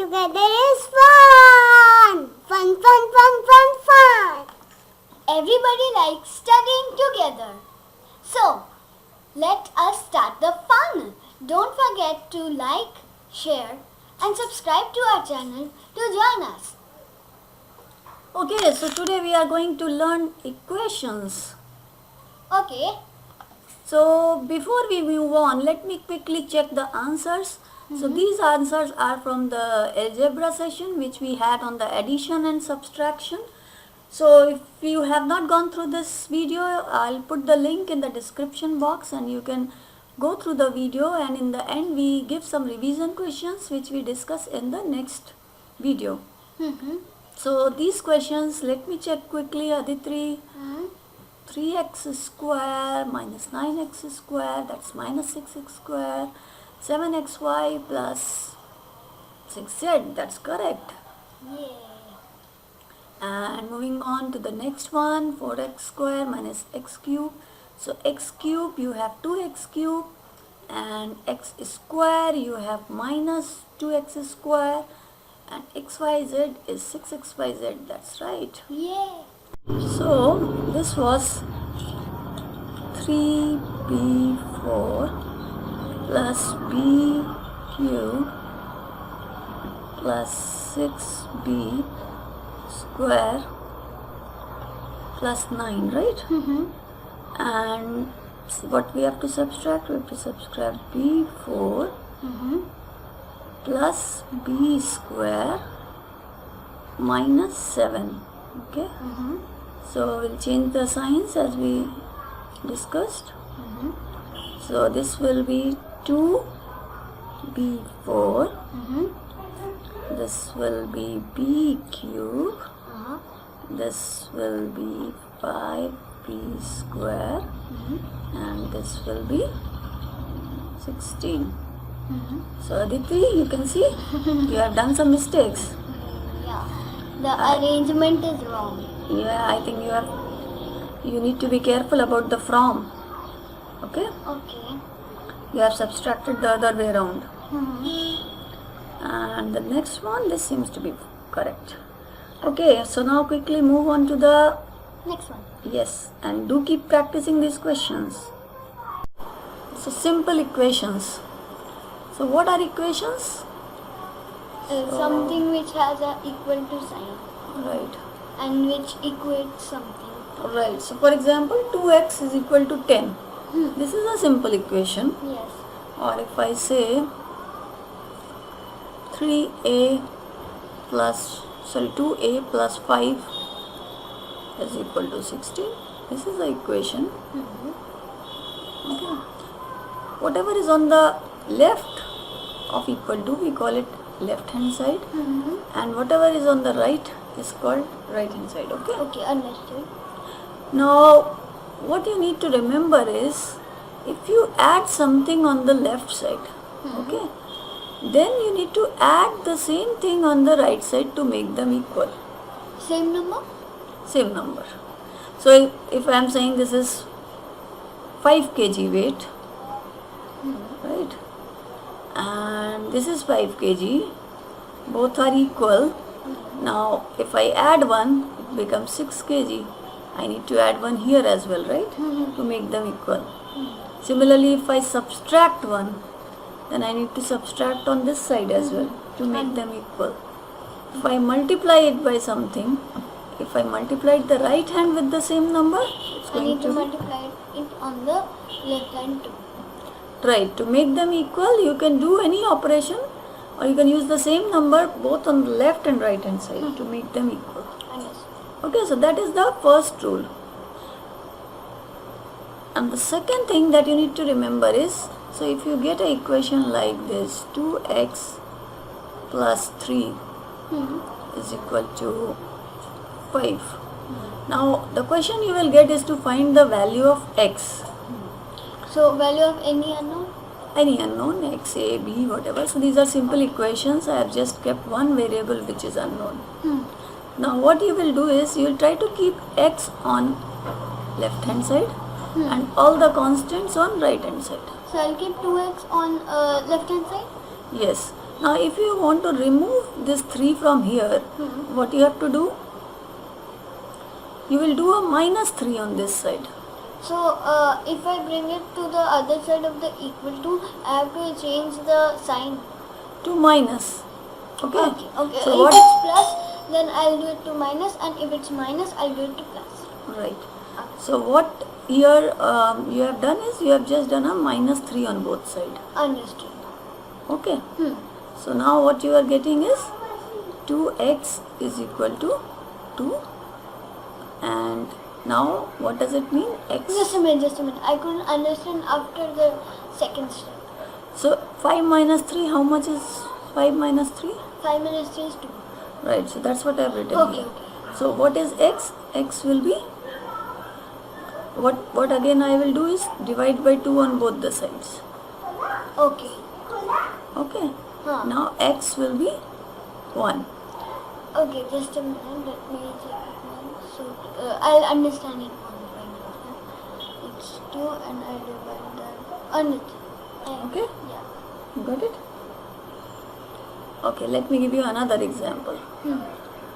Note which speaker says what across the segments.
Speaker 1: together is fun! Fun, fun, fun, fun, fun!
Speaker 2: Everybody likes studying together. So, let us start the fun. Don't forget to like, share and subscribe to our channel to join us.
Speaker 3: Okay, so today we are going to learn equations.
Speaker 2: Okay.
Speaker 3: So before we move on, let me quickly check the answers. So these answers are from the algebra session which we had on the addition and subtraction. So if you have not gone through this video, I'll put the link in the description box and you can go through the video, and in the end we give some revision questions which we discuss in the next video. So these questions, let me check quickly, Aditri. 3x square minus 9x square, that's minus 6x square, 7xy plus 6z, that's correct.
Speaker 2: Yay.
Speaker 3: And moving on to the next one, 4x square minus x cube. So x cube you have 2x cube, and x square you have minus 2x square, and xyz is 6xyz, that's right.
Speaker 2: Yay.
Speaker 3: So this was 3b4 plus b cube plus 6b square plus 9, right? And what we have to subtract? We have to subtract b4 plus b square minus 7. Okay. So we'll change the signs as we discussed. So this will be 2b4. This will be b cube. This will be 5b square. And this will be 16. So Aditi, you can see you have done some mistakes.
Speaker 2: Yeah. The arrangement is wrong.
Speaker 3: Yeah, I think you need to be careful about the from. Okay?
Speaker 2: Okay.
Speaker 3: You have subtracted the other way around. And the next one, this seems to be correct. Okay, so now quickly move on to the
Speaker 2: Next one.
Speaker 3: yes, and do keep practicing these questions. So simple equations. So what are equations?
Speaker 2: Something which has a equal to sign
Speaker 3: Right.
Speaker 2: and which equates something.
Speaker 3: Right. So for example, 2x is equal to 10. This is a simple equation.
Speaker 2: Yes.
Speaker 3: Or if I say 2a plus 5 is equal to 16. This is the equation. Okay. Whatever is on the left of equal to, we call it left hand side, and whatever is on the right is called right hand side. Okay.
Speaker 2: Okay, understood.
Speaker 3: Now what you need to remember is, if you add something on the left side, okay, then you need to add the same thing on the right side to make them equal.
Speaker 2: Same number?
Speaker 3: Same number. So if I am saying this is 5 kg weight, right, and this is 5 kg, both are equal. Now if I add one, it becomes 6 kg. I need to add one here as well, right, to make them equal. Similarly, if I subtract one, then I need to subtract on this side as well to make them equal. If I multiply it by something, if I multiplied the right hand with the same number, it's
Speaker 2: I
Speaker 3: going
Speaker 2: need to
Speaker 3: to be
Speaker 2: multiply it on the left hand too.
Speaker 3: right. To make them equal, you can do any operation, or you can use the same number both on the left and right hand side to make them equal.
Speaker 2: Understood.
Speaker 3: Okay, so that is the first rule. And the second thing that you need to remember is, so if you get an equation like this, 2x plus 3 is equal to 5. Now the question you will get is to find the value of x.
Speaker 2: So, value of any unknown?
Speaker 3: Any unknown, x, a, b, whatever. So these are simple equations. I have just kept one variable which is unknown. Now what you will do is, you will try to keep x on left hand side and all the constants on right hand side.
Speaker 2: So, I'll keep 2x on left hand side?
Speaker 3: Yes. Now if you want to remove this 3 from here, what you have to do? You will do a minus 3 on this side.
Speaker 2: So if I bring it to the other side of the equal to, I have to change the sign.
Speaker 3: To minus. Okay.
Speaker 2: Okay.
Speaker 3: So
Speaker 2: If
Speaker 3: what?
Speaker 2: it's plus, then I'll do it to minus, and if it's minus, I'll do it to plus.
Speaker 3: Right. So what here you have done is you have just done a minus 3 on both sides.
Speaker 2: Understood.
Speaker 3: Okay. So now what you are getting is 2x is equal to 2, and now what does it mean? X.
Speaker 2: Just a minute. I couldn't understand after the second step.
Speaker 3: So 5 minus 3, how much is 5 minus 3?
Speaker 2: 5 minus 3 is 2.
Speaker 3: Right, so that's what I have written
Speaker 2: Okay,
Speaker 3: here.
Speaker 2: okay.
Speaker 3: So what is x? X will be, what again I will do is divide by 2 on both the sides.
Speaker 2: Okay.
Speaker 3: Okay.
Speaker 2: Huh.
Speaker 3: Now x will be 1.
Speaker 2: Okay, just a minute. Let me check it now. So I'll understand it one by one. It's 2 and I divide that on it.
Speaker 3: Okay.
Speaker 2: Yeah.
Speaker 3: You got it? Okay, let me give you another example.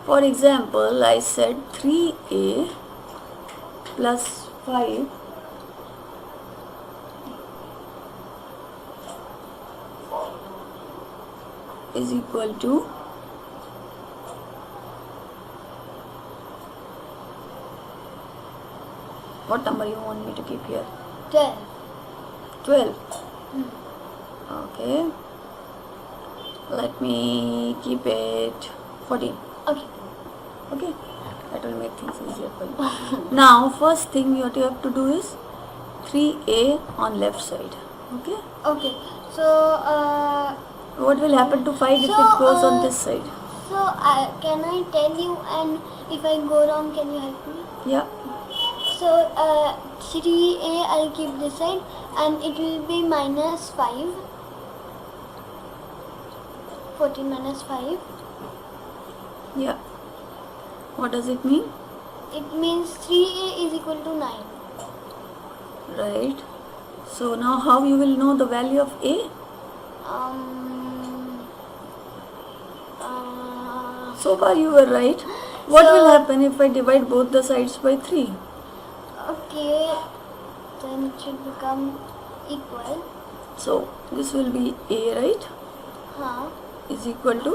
Speaker 3: For example, I said 3a plus 5 is equal to what number you want me to keep here?
Speaker 2: 12.
Speaker 3: 12. Okay. Let me keep it 14.
Speaker 2: Okay.
Speaker 3: Okay. That will make things easier for you. Now, first thing what you have to do is 3a on left side. Okay.
Speaker 2: Okay. So
Speaker 3: What will happen to 5 if
Speaker 2: So,
Speaker 3: it goes on this side?
Speaker 2: can I tell you, and if I go wrong, can you help me?
Speaker 3: Yeah.
Speaker 2: So 3a I'll keep this side, and it will be minus 5. 14 minus 5.
Speaker 3: Yeah. What does it mean?
Speaker 2: It means 3a is equal to 9.
Speaker 3: Right. So now how you will know the value of a? So far you were right. What
Speaker 2: So-
Speaker 3: will happen if I divide both the sides by 3?
Speaker 2: Okay, then it should become equal.
Speaker 3: So this will be a, right?
Speaker 2: Huh?
Speaker 3: Is equal to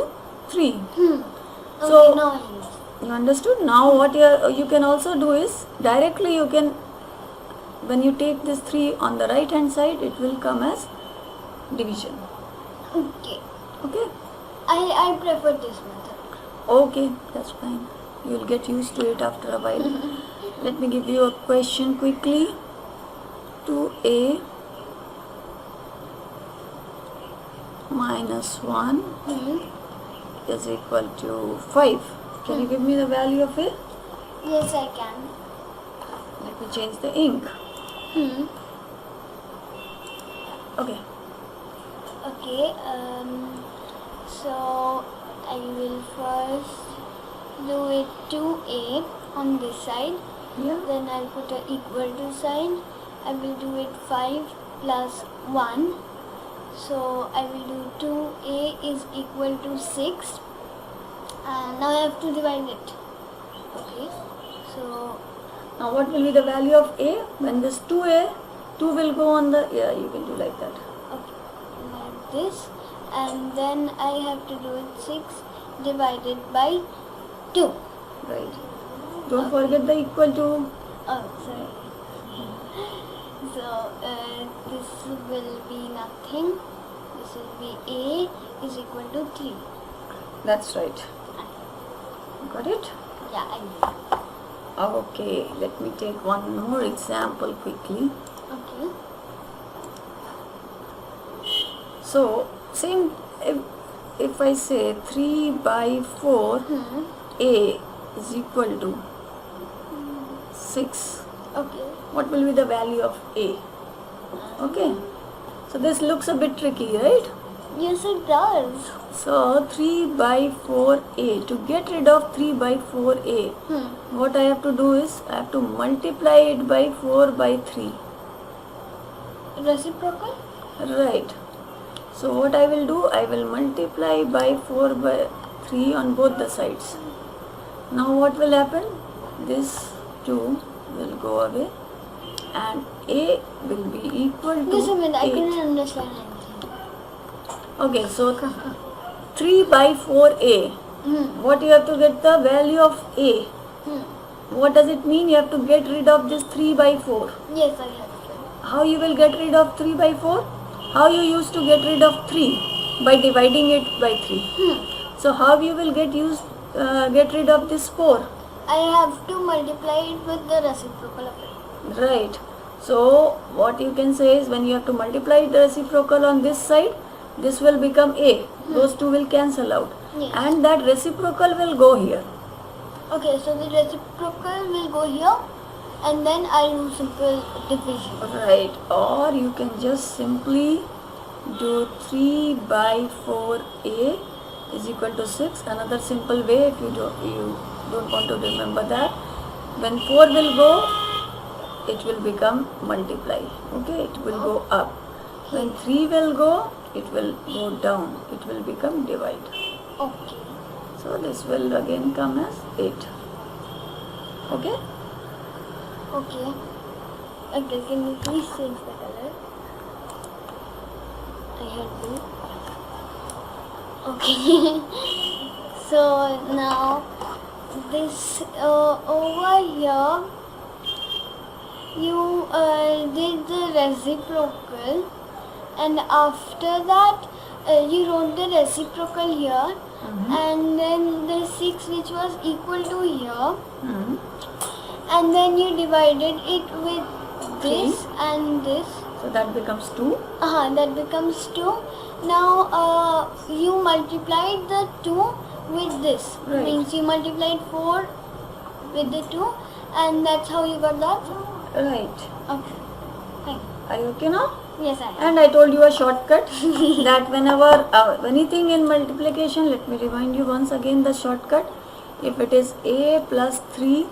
Speaker 3: 3.
Speaker 2: Okay,
Speaker 3: So-
Speaker 2: now I understand.
Speaker 3: You understood? Now what you can also do is directly you can, when you take this 3 on the right hand side, it will come as division.
Speaker 2: Okay.
Speaker 3: Okay?
Speaker 2: I prefer this method.
Speaker 3: Okay, that's fine. You will get used to it after a while. Let me give you a question quickly. 2a minus 1 is equal to 5. Can you give me the value of a?
Speaker 2: Yes, I can.
Speaker 3: Let me change the ink. Okay.
Speaker 2: Okay, so I will first do it 2a on this side,
Speaker 3: Yeah.
Speaker 2: then I'll put a equal to sign. I will do it 5 plus 1, so I will do 2a is equal to 6, and now I have to divide it. Okay, so
Speaker 3: Now what will be the value of a? When this 2a, 2 will go on the, yeah, you can do like that.
Speaker 2: okay, like this, and then I have to do it 6 divided by 2.
Speaker 3: Right. Don't forget the equal to.
Speaker 2: Oh, sorry. So this will be nothing. This will be a is equal to 3.
Speaker 3: That's right. Got it?
Speaker 2: Yeah, I know.
Speaker 3: Okay, let me take one more example quickly.
Speaker 2: Okay.
Speaker 3: So, same, if I say 3 by 4, a is equal to 6.
Speaker 2: Okay.
Speaker 3: What will be the value of a? Okay. So this looks a bit tricky, right?
Speaker 2: Yes, it does.
Speaker 3: So 3 by 4a. To get rid of 3 by 4a, what I have to do is I have to multiply it by 4 by 3.
Speaker 2: Reciprocal?
Speaker 3: Right. So what I will do, I will multiply by 4 by 3 on both the sides. Now what will happen? This 2 will go away and A will be equal to
Speaker 2: Just a minute, I
Speaker 3: 8.
Speaker 2: couldn't understand anything.
Speaker 3: Okay, so 3 by 4A.
Speaker 2: Hmm.
Speaker 3: What you have to get the value of A.
Speaker 2: Hmm.
Speaker 3: What does it mean? You have to get rid of this 3 by 4.
Speaker 2: Yes, I have to.
Speaker 3: How you will get rid of 3 by 4? How you used to get rid of 3? By dividing it by 3. So how you will get rid of this 4?
Speaker 2: I have to multiply it with the reciprocal of it.
Speaker 3: Right. So what you can say is, when you have to multiply the reciprocal on this side, this will become A. Those two will cancel out.
Speaker 2: Yes.
Speaker 3: And that reciprocal will go here.
Speaker 2: Okay, so the reciprocal will go here and then I'll do simple division.
Speaker 3: Right. Or you can just simply do 3 by 4A is equal to 6. Another simple way, if you don't want to remember that, when 4 will go, it will become multiply. Okay, it will go up. When 3 will go, it will go down. It will become divide.
Speaker 2: Okay.
Speaker 3: So this will again come as 8. Okay.
Speaker 2: Okay. Okay, can you please change the color? I had blue. Okay. So now this over here you did the reciprocal, and after that you wrote the reciprocal here, and then the 6 which was equal to here,
Speaker 3: Hmm.
Speaker 2: and then you divided it with this and this.
Speaker 3: So that becomes 2.
Speaker 2: That becomes 2. Now you multiplied the 2 with this.
Speaker 3: Right.
Speaker 2: Means you multiplied 4 with the 2, and that's how you got that.
Speaker 3: Right.
Speaker 2: Okay. Fine.
Speaker 3: Are you okay now?
Speaker 2: Yes, I am.
Speaker 3: And I told you a shortcut that whenever anything in multiplication, let me remind you once again the shortcut. If it is A plus 3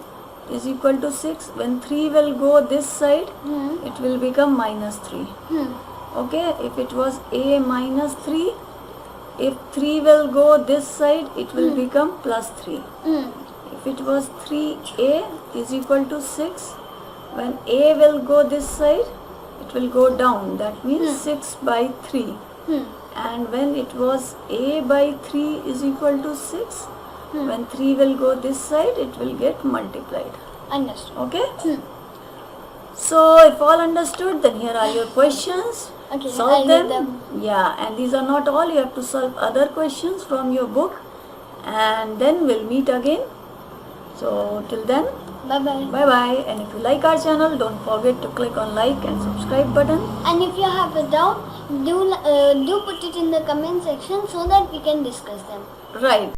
Speaker 3: is equal to 6, when 3 will go this side, it will become minus 3. Okay, if it was A minus 3, if 3 will go this side, it will become plus 3. If it was 3A is equal to 6, when A will go this side, it will go down. That means 6 by 3. And when it was A by 3 is equal to 6, when 3 will go this side, it will get multiplied.
Speaker 2: Understood.
Speaker 3: Okay? So if all understood, then here are your questions.
Speaker 2: Okay,
Speaker 3: Solve
Speaker 2: I'll
Speaker 3: them.
Speaker 2: read them.
Speaker 3: Yeah, and these are not all. You have to solve other questions from your book, and then we'll meet again. So till then,
Speaker 2: Bye bye.
Speaker 3: bye bye. And if you like our channel, don't forget to click on like and subscribe button.
Speaker 2: And if you have a doubt, do put it in the comment section so that we can discuss them.
Speaker 3: Right.